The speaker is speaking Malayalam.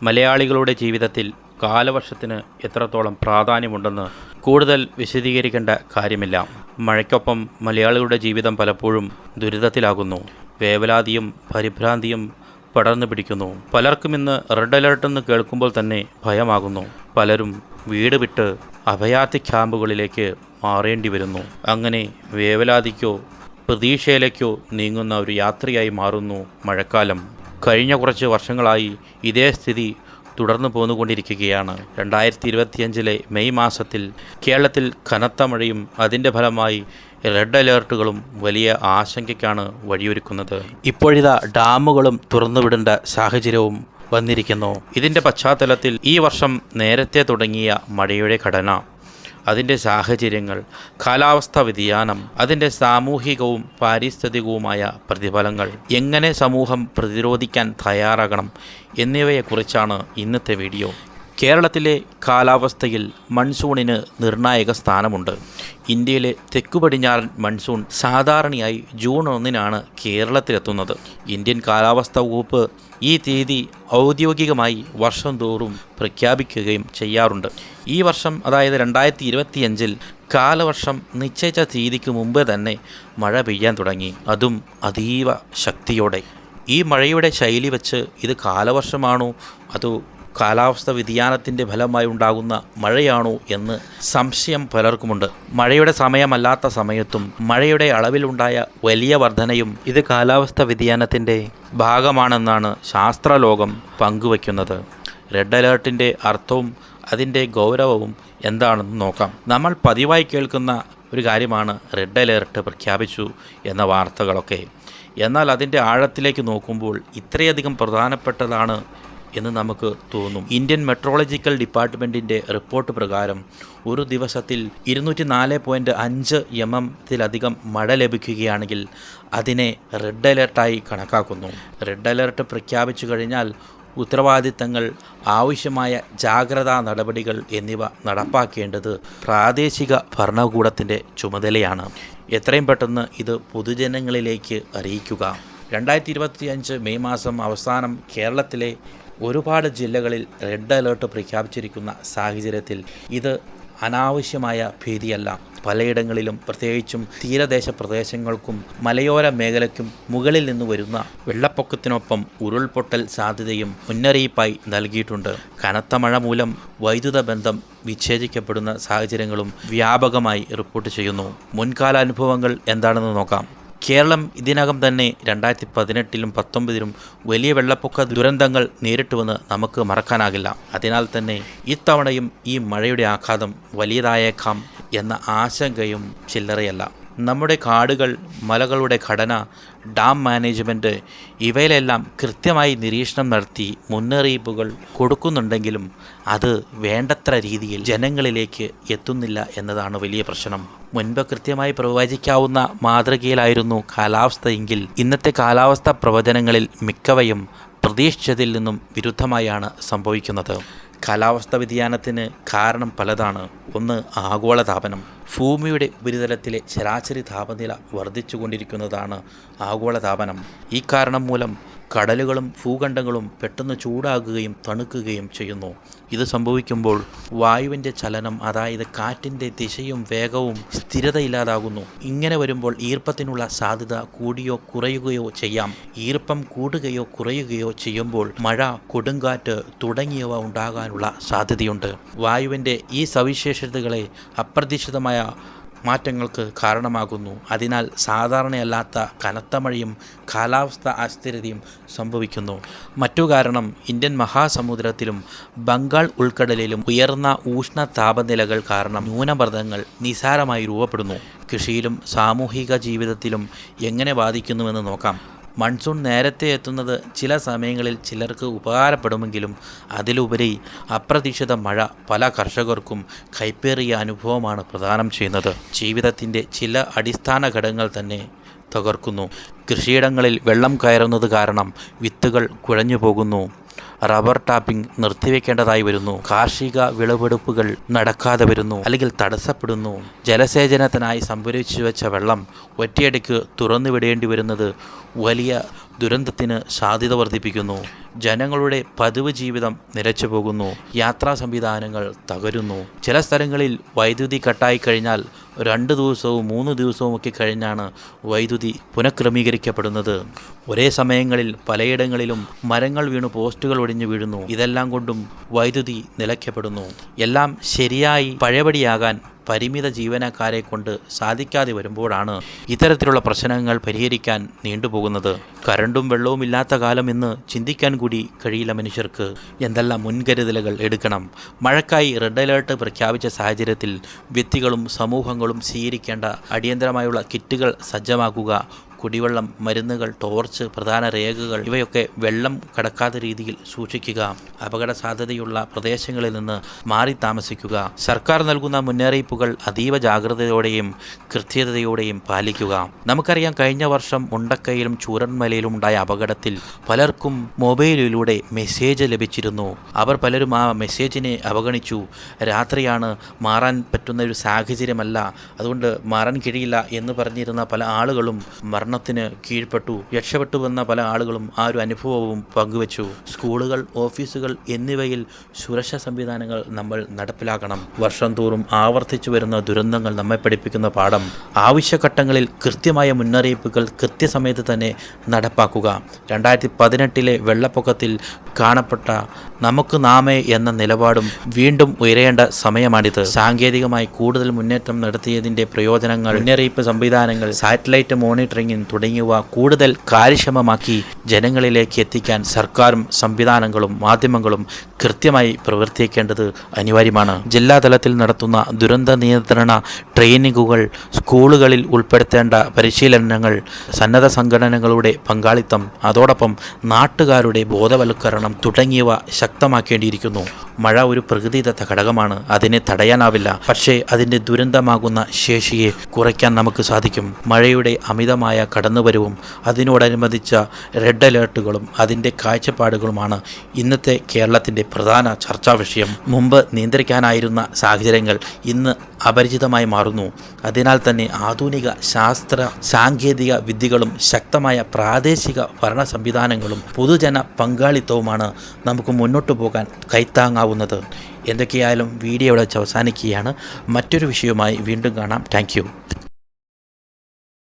മലയാളികളുടെ ജീവിതത്തിൽ കാലവർഷത്തിന് എത്രത്തോളം പ്രാധാന്യമുണ്ടെന്ന് കൂടുതൽ വിശദീകരിക്കേണ്ട കാര്യമില്ല. മഴയ്ക്കൊപ്പം മലയാളികളുടെ ജീവിതം പലപ്പോഴും ദുരിതത്തിലാകുന്നു. വേവലാതിയും പരിഭ്രാന്തിയും പടർന്നു പിടിക്കുന്നു. പലർക്കും ഇന്ന് റെഡ് അലേർട്ടെന്ന് കേൾക്കുമ്പോൾ തന്നെ ഭയമാകുന്നു. പലരും വീട് വിട്ട് അഭയാർത്ഥി ക്യാമ്പുകളിലേക്ക് മാറേണ്ടി വരുന്നു. അങ്ങനെ വേവലാതിക്കോ പ്രതീക്ഷയിലേക്കോ നീങ്ങുന്ന ഒരു യാത്രയായി മാറുന്നു മഴക്കാലം. കഴിഞ്ഞ കുറച്ച് വർഷങ്ങളായി ഇതേ സ്ഥിതി തുടർന്നു പോന്നുകൊണ്ടിരിക്കുകയാണ്. 2025 മെയ് മാസത്തിൽ കേരളത്തിൽ കനത്ത മഴയും അതിൻ്റെ ഫലമായി റെഡ് അലേർട്ടുകളും വലിയ ആശങ്കയ്ക്കാണ് വഴിയൊരുക്കുന്നത്. ഇപ്പോഴിതാ ഡാമുകളും തുറന്നുവിടേണ്ട സാഹചര്യവും വന്നിരിക്കുന്നു. ഇതിൻ്റെ പശ്ചാത്തലത്തിൽ ഈ വർഷം നേരത്തെ തുടങ്ങിയ മഴയുടെ ഘടന, അതിൻ്റെ സാഹചര്യങ്ങൾ, കാലാവസ്ഥാ വ്യതിയാനം, അതിൻ്റെ സാമൂഹികവും പാരിസ്ഥിതികവുമായ പ്രതിഫലങ്ങൾ, എങ്ങനെ സമൂഹം പ്രതിരോധിക്കാൻ തയ്യാറാകണം എന്നിവയെക്കുറിച്ചാണ് ഇന്നത്തെ വീഡിയോ. കേരളത്തിലെ കാലാവസ്ഥയിൽ മൺസൂണിന് നിർണായക സ്ഥാനമുണ്ട്. ഇന്ത്യയിലെ തെക്കു പടിഞ്ഞാറൻ മൺസൂൺ സാധാരണയായി ജൂൺ 1 കേരളത്തിലെത്തുന്നത്. ഇന്ത്യൻ കാലാവസ്ഥാ വകുപ്പ് ഈ തീയതി ഔദ്യോഗികമായി വർഷം തോറും പ്രഖ്യാപിക്കുകയും ചെയ്യാറുണ്ട്. ഈ വർഷം, അതായത് 2025 കാലവർഷം നിശ്ചയിച്ച തീയതിക്ക് മുമ്പ് തന്നെ മഴ പെയ്യാൻ തുടങ്ങി, അതും അതീവ ശക്തിയോടെ. ഈ മഴയുടെ ശൈലി വെച്ച് ഇത് കാലവർഷമാണോ അതോ കാലാവസ്ഥ വ്യതിയാനത്തിൻ്റെ ഫലമായി ഉണ്ടാകുന്ന മഴയാണോ എന്ന് സംശയം പലർക്കുമുണ്ട്. മഴയുടെ സമയമല്ലാത്ത സമയത്തും മഴയുടെ അളവിലുണ്ടായ വലിയ വർധനയും ഇത് കാലാവസ്ഥ വ്യതിയാനത്തിൻ്റെ ഭാഗമാണെന്നാണ് ശാസ്ത്രലോകം പങ്കുവയ്ക്കുന്നത്. റെഡ് അലേർട്ടിൻ്റെ അർത്ഥവും അതിൻ്റെ ഗൗരവവും എന്താണെന്ന് നോക്കാം. നമ്മൾ പതിവായി കേൾക്കുന്ന ഒരു കാര്യമാണ് റെഡ് അലേർട്ട് പ്രഖ്യാപിച്ചു എന്ന വാർത്തകളൊക്കെ. എന്നാൽ അതിൻ്റെ ആഴത്തിലേക്ക് നോക്കുമ്പോൾ ഇത്രയധികം പ്രധാനപ്പെട്ടതാണ് എന്ന് നമുക്ക് തോന്നും. ഇന്ത്യൻ മെട്രോളജിക്കൽ ഡിപ്പാർട്ട്മെൻറ്റിൻ്റെ റിപ്പോർട്ട് പ്രകാരം ഒരു ദിവസത്തിൽ 204.5 mm മഴ ലഭിക്കുകയാണെങ്കിൽ അതിനെ റെഡ് അലേർട്ടായി കണക്കാക്കുന്നു. റെഡ് അലേർട്ട് പ്രഖ്യാപിച്ചു കഴിഞ്ഞാൽ ഉത്തരവാദിത്തങ്ങൾ, ആവശ്യമായ ജാഗ്രതാ നടപടികൾ എന്നിവ നടപ്പാക്കേണ്ടത് പ്രാദേശിക ഭരണകൂടത്തിൻ്റെ ചുമതലയാണ്. എത്രയും പെട്ടെന്ന് ഇത് പൊതുജനങ്ങളിലേക്ക് അറിയിക്കുക. 2025 മെയ് മാസം അവസാനം കേരളത്തിലെ ഒരുപാട് ജില്ലകളിൽ റെഡ് അലേർട്ട് പ്രഖ്യാപിച്ചിരിക്കുന്ന സാഹചര്യത്തിൽ ഇത് അനാവശ്യമായ ഭീതിയല്ല. പലയിടങ്ങളിലും, പ്രത്യേകിച്ചും തീരദേശ പ്രദേശങ്ങൾക്കും മലയോര മേഖലയ്ക്കും മുകളിൽ നിന്ന് വരുന്ന വെള്ളപ്പൊക്കത്തിനൊപ്പം ഉരുൾപൊട്ടൽ സാധ്യതയും മുന്നറിയിപ്പായി നൽകിയിട്ടുണ്ട്. കനത്ത മഴ മൂലം വൈദ്യുത ബന്ധം വിച്ഛേദിക്കപ്പെടുന്ന സാഹചര്യങ്ങളും വ്യാപകമായി റിപ്പോർട്ട് ചെയ്യുന്നു. മുൻകാല അനുഭവങ്ങൾ എന്താണെന്ന് നോക്കാം. കേരളം ഇതിനകം തന്നെ 2018-ലും 2019-ലും വലിയ വെള്ളപ്പൊക്ക ദുരന്തങ്ങൾ നേരിട്ടുവെന്ന് നമുക്ക് മറക്കാനാകില്ല. അതിനാൽ തന്നെ ഇത്തവണയും ഈ മഴയുടെ ആഘാതം വലിയതായേക്കാം എന്ന ആശങ്കയും ചില്ലറയല്ല. നമ്മുടെ കാടുകൾ, മലകളുടെ ഘടന, ഡാം മാനേജ്മെൻറ്റ് ഇവയിലെല്ലാം കൃത്യമായി നിരീക്ഷണം നടത്തി മുന്നറിയിപ്പുകൾ കൊടുക്കുന്നുണ്ടെങ്കിലും അത് വേണ്ടത്ര രീതിയിൽ ജനങ്ങളിലേക്ക് എത്തുന്നില്ല എന്നതാണ് വലിയ പ്രശ്നം. മുൻപ് കൃത്യമായി പ്രവചിക്കാവുന്ന മാതൃകയിലായിരുന്നു കാലാവസ്ഥയെങ്കിൽ ഇന്നത്തെ കാലാവസ്ഥാ പ്രവചനങ്ങളിൽ മിക്കവയും പ്രതീക്ഷിച്ചതിൽ നിന്നും വിരുദ്ധമായാണ് സംഭവിക്കുന്നത്. കാലാവസ്ഥാ വ്യതിയാനത്തിന് കാരണം പലതാണ്. ഒന്ന്, ആഗോളതാപനം. ഭൂമിയുടെ ഉപരിതലത്തിലെ ശരാശരി താപനില വർദ്ധിച്ചുകൊണ്ടിരിക്കുന്നതാണ് ആഗോളതാപനം. ഈ കാരണം മൂലം കടലുകളും ഭൂഖണ്ഡങ്ങളും പെട്ടെന്ന് ചൂടാകുകയും തണുക്കുകയും ചെയ്യുന്നു. ഇത് സംഭവിക്കുമ്പോൾ വായുവിൻ്റെ ചലനം, അതായത് കാറ്റിൻ്റെ ദിശയും വേഗവും സ്ഥിരതയില്ലാതാകുന്നു. ഇങ്ങനെ വരുമ്പോൾ ഈർപ്പത്തിനുള്ള സാധ്യത കൂടിയോ കുറയുകയോ ചെയ്യാം. ഈർപ്പം കൂടുകയോ കുറയുകയോ ചെയ്യുമ്പോൾ മഴ, കൊടുങ്കാറ്റ് തുടങ്ങിയവ ഉണ്ടാകാനുള്ള സാധ്യതയുണ്ട്. വായുവിൻ്റെ ഈ സവിശേഷതകളെ അപ്രതീക്ഷിതമായ മാറ്റങ്ങൾക്ക് കാരണമാകുന്നു. അതിനാൽ സാധാരണയല്ലാത്ത കനത്ത മഴയും കാലാവസ്ഥ അസ്ഥിരതയും സംഭവിക്കുന്നു. മറ്റു കാരണം ഇന്ത്യൻ മഹാസമുദ്രത്തിലും ബംഗാൾ ഉൾക്കടലിലും ഉയർന്ന ഉഷ്ണ താപനിലകൾ കാരണം ന്യൂനമർദ്ദങ്ങൾ നിസാരമായി രൂപപ്പെടുന്നു. കൃഷിയിലും സാമൂഹിക ജീവിതത്തിലും എങ്ങനെ ബാധിക്കുന്നുവെന്ന് നോക്കാം. മൺസൂൺ നേരത്തെ എത്തുന്നത് ചില സമയങ്ങളിൽ ചിലർക്ക് ഉപകാരപ്പെടുമെങ്കിലും അതിലുപരി അപ്രതീക്ഷിത മഴ പല കർഷകർക്കും കൈപ്പേറിയ അനുഭവമാണ് പ്രദാനം ചെയ്യുന്നത്. ജീവിതത്തിൻ്റെ ചില അടിസ്ഥാന ഘടകങ്ങൾ തന്നെ തകർക്കുന്നു. കൃഷിയിടങ്ങളിൽ വെള്ളം കയറുന്നത് കാരണം വിത്തുകൾ കുഴഞ്ഞു പോകുന്നു. റബ്ബർ ടാപ്പിംഗ് നിർത്തിവെക്കേണ്ടതായി വരുന്നു. കാർഷിക വിളവെടുപ്പുകൾ നടക്കാതെ വരുന്നു, അല്ലെങ്കിൽ തടസ്സപ്പെടുന്നു. ജലസേചനത്തിനായി സംഭരിച്ചു വെച്ച വെള്ളം ഒറ്റയടിക്ക് തുറന്നു വിടേണ്ടി വരുന്നത് വലിയ ദുരന്തത്തിന് സാധ്യത വർദ്ധിപ്പിക്കുന്നു. ജനങ്ങളുടെ പതിവ് ജീവിതം നിലച്ചു പോകുന്നു. യാത്രാ സംവിധാനങ്ങൾ തകരുന്നു. ചില സ്ഥലങ്ങളിൽ വൈദ്യുതി കട്ടായി കഴിഞ്ഞാൽ 2 ദിവസവും 3 ദിവസവും ഒക്കെ കഴിഞ്ഞാണ് വൈദ്യുതി പുനഃക്രമീകരിക്കപ്പെടുന്നത്. ഒരേ സമയങ്ങളിൽ പലയിടങ്ങളിലും മരങ്ങൾ വീണു പോസ്റ്റുകൾ ഒടിഞ്ഞു വീഴുന്നു. ഇതെല്ലാം കൊണ്ടും വൈദ്യുതി നിലയ്ക്കപ്പെടുന്നു. എല്ലാം ശരിയായി പഴയപടിയാകാൻ പരിമിത ജീവനക്കാരെ കൊണ്ട് സാധിക്കാതെ വരുമ്പോഴാണ് ഇത്തരത്തിലുള്ള പ്രശ്നങ്ങൾ പരിഹരിക്കാൻ നീണ്ടുപോകുന്നത്. കറണ്ടും വെള്ളവും ഇല്ലാത്ത കാലം എന്ന് ചിന്തിക്കാൻ കൂടി കഴിയില്ല മനുഷ്യർക്ക്. എന്തെല്ലാം മുൻകരുതലുകൾ എടുക്കണം? മഴക്കായി റെഡ് അലേർട്ട് പ്രഖ്യാപിച്ച സാഹചര്യത്തിൽ വ്യക്തികളും സമൂഹങ്ങളും സ്വീകരിക്കേണ്ട അടിയന്തരമായുള്ള കിറ്റുകൾ സജ്ജമാക്കുക. കുടിവെള്ളം, മരുന്നുകൾ, ടോർച്ച്, പ്രധാന രേഖകൾ ഇവയൊക്കെ വെള്ളം കടക്കാത്ത രീതിയിൽ സൂക്ഷിക്കുക. അപകട സാധ്യതയുള്ള പ്രദേശങ്ങളിൽ നിന്ന് മാറി താമസിക്കുക. സർക്കാർ നൽകുന്ന മുന്നറിയിപ്പുകൾ അതീവ ജാഗ്രതയോടെയും കൃത്യതയോടെയും പാലിക്കുക. നമുക്കറിയാം, കഴിഞ്ഞ വർഷം മുണ്ടക്കയിലും ചൂരന്മലയിലും ഉണ്ടായ അപകടത്തിൽ പലർക്കും മൊബൈലിലൂടെ മെസ്സേജ് ലഭിച്ചിരുന്നു. അവർ പലരും ആ മെസ്സേജിനെ അവഗണിച്ചു. രാത്രിയാണ്, മാറാൻ പറ്റുന്ന ഒരു സാഹചര്യമല്ല, അതുകൊണ്ട് മാറാൻ കഴിയില്ല എന്ന് പറഞ്ഞിരുന്ന പല ആളുകളും മരണത്തിന് കീഴ്പ്പെട്ടു. രക്ഷപ്പെട്ടു വന്ന പല ആളുകളും ആ ഒരു അനുഭവവും പങ്കുവച്ചു. സ്കൂളുകൾ, ഓഫീസുകൾ എന്നിവയിൽ സുരക്ഷാ സംവിധാനങ്ങൾ നമ്മൾ നടപ്പിലാക്കണം. വർഷം തോറും ആവർത്തിച്ചു വരുന്ന ദുരന്തങ്ങൾ നമ്മെ പഠിപ്പിക്കുന്ന പാഠം. ആവശ്യഘട്ടങ്ങളിൽ കൃത്യമായ മുന്നറിയിപ്പുകൾ കൃത്യസമയത്ത് തന്നെ നടപ്പാക്കുക. 2018 വെള്ളപ്പൊക്കത്തിൽ കാണപ്പെട്ട നമുക്ക് നാമേ എന്ന നിലപാടും വീണ്ടും ഉയരേണ്ട സമയമാണിത്. സാങ്കേതികമായി കൂടുതൽ മുന്നേറ്റം നടത്തിയതിൻ്റെ പ്രയോജനങ്ങൾ, മുന്നറിയിപ്പ് സംവിധാനങ്ങൾ, സാറ്റലൈറ്റ് മോണിറ്ററിംഗ് തുടങ്ങിയവ കൂടുതൽ കാര്യക്ഷമമാക്കി ജനങ്ങളിലേക്ക് എത്തിക്കാൻ സർക്കാരും സംവിധാനങ്ങളും മാധ്യമങ്ങളും കൃത്യമായി പ്രവർത്തിക്കേണ്ടത് അനിവാര്യമാണ്. ജില്ലാതലത്തിൽ നടത്തുന്ന ദുരന്ത നിയന്ത്രണ ട്രെയിനിങ്ങുകൾ, സ്കൂളുകളിൽ ഉൾപ്പെടുത്തേണ്ട പരിശീലനങ്ങൾ, സന്നദ്ധ സംഘടനകളുടെ പങ്കാളിത്തം, അതോടൊപ്പം നാട്ടുകാരുടെ ബോധവൽക്കരണം തുടങ്ങിയവ ശക്തമാക്കേണ്ടിയിരിക്കുന്നു. മഴ ഒരു പ്രകൃതിദത്ത ഘടകമാണ്. അതിനെ തടയാനാവില്ല. പക്ഷേ അതിൻ്റെ ദുരന്തമാകുന്ന ശേഷിയെ കുറയ്ക്കാൻ നമുക്ക് സാധിക്കും. മഴയുടെ അമിതമായ കടന്നുവരവും അതിനോടനുബന്ധിച്ച റെഡ് അലേർട്ടുകളും അതിൻ്റെ കാഴ്ചപ്പാടുകളുമാണ് ഇന്നത്തെ കേരളത്തിൻ്റെ പ്രധാന ചർച്ചാ വിഷയം. മുമ്പ് നിയന്ത്രിക്കാനായിരുന്ന സാഹചര്യങ്ങൾ ഇന്ന് അപരിചിതമായി മാറുന്നു. അതിനാൽ തന്നെ ആധുനിക ശാസ്ത്ര സാങ്കേതിക വിദ്യകളും ശക്തമായ പ്രാദേശിക ഭരണ സംവിധാനങ്ങളും പൊതുജന പങ്കാളിത്തവുമാണ് നമുക്ക് മുന്നോട്ട് പോകാൻ കൈത്താങ്ങാവുന്നത്. എന്തൊക്കെയായാലും വീഡിയോ ഇവിടെ അവസാനിക്കുകയാണ്. മറ്റൊരു വിഷയവുമായി വീണ്ടും കാണാം. താങ്ക്